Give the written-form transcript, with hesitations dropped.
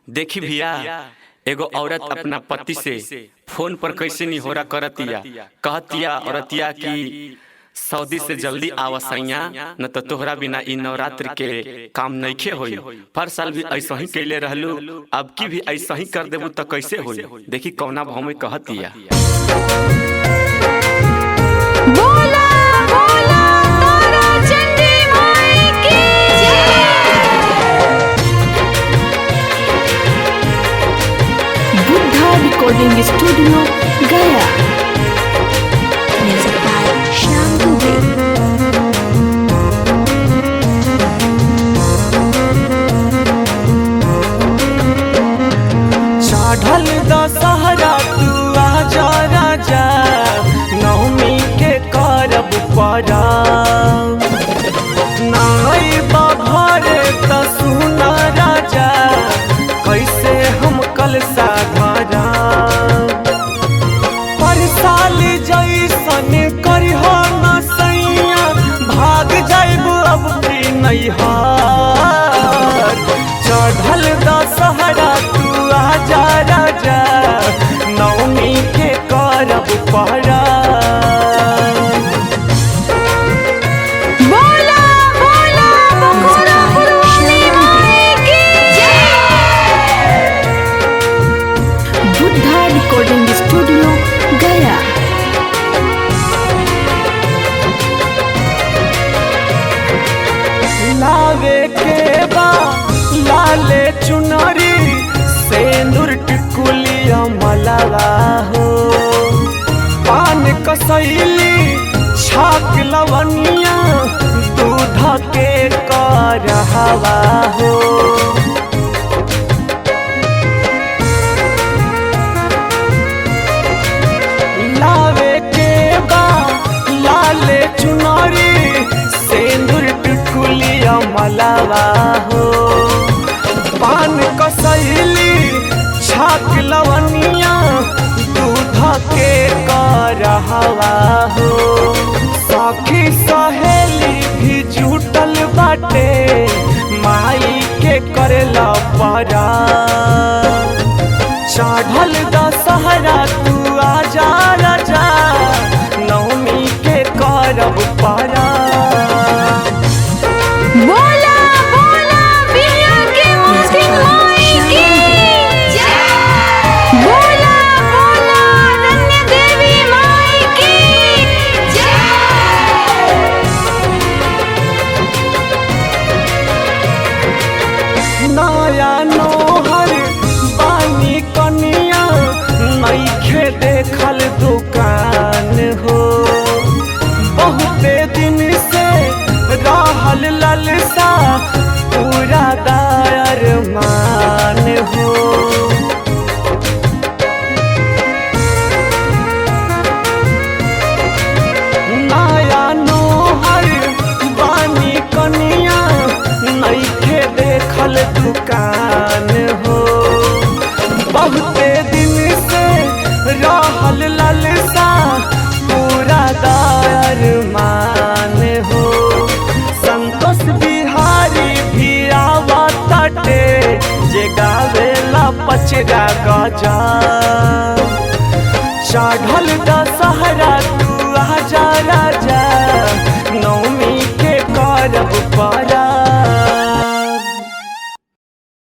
देखी भैया, एगो औरत अपना पति से फोन पर कैसे निहोरा करतिया, कहतिया औरतिया कि सऊदी से जल्दी आवसैया, न तो तोहरा बिना इ नवरात्र के काम नइखे होई। हर साल भी ऐसा ही कैले रहलू, अब की भी ऐसा ही कर देबू तो कैसे होई। देखी कौना भाव में कहतिया। बोला बोला तारा चंडी माई की बुद्धा रिकॉर्डिंग स्टूडियो गया। Music by Shyam Dubey. चढ़ल दशहरा तू आजा राजा, नवमी के करब परब। नाई बाभरे त सुना राजा, कैसे हम कलसा धरब। पर साल जैसन करिह न सैया, भाग जाइब अब की नैहर। चढ़ल दशहरा तू आजा राजा, नवमी के करब परब। बोला बोला बखोरा पुरवानी माई की बुद्धा रिकॉर्डिंग स्टूडियो गया। लावे के बा लाले चुनरी, सेंदूर टिकुलिया मलावा हो। पान कसैली छाक लवनिया, दूध के करहवा हो। लावे के बा लाले चुनरी, सेंदूर टिकुलिया मलावा हो। पान कसैली छाक लवनिया, दूध के करहवा हो। सखी सहेली भी जुटल बाटे, माई के करेला परब। चढ़ल दशहरा तू आजा राजा, नवमी के करब परब। बोला बोला बिया के मुस्लिम माई की जय। बोला बोला रण्य देवी माई की जय। नया नोहर बानी कनिया, नइखे देखल दुकान हो। बहुते दिन से रहल ललसा, पूरा दायर मान हो। नया नोहर बानी कनिया, नइखे देखल दुकान हो। बहुते दिन से रहल ललसा, पूरा दायर मान हो। संतोष बिहारी भी आवताटे, जे गावेला पचरा गजा। चढ़ल दशहरा तू आजा राजा, नवमी के करब परब।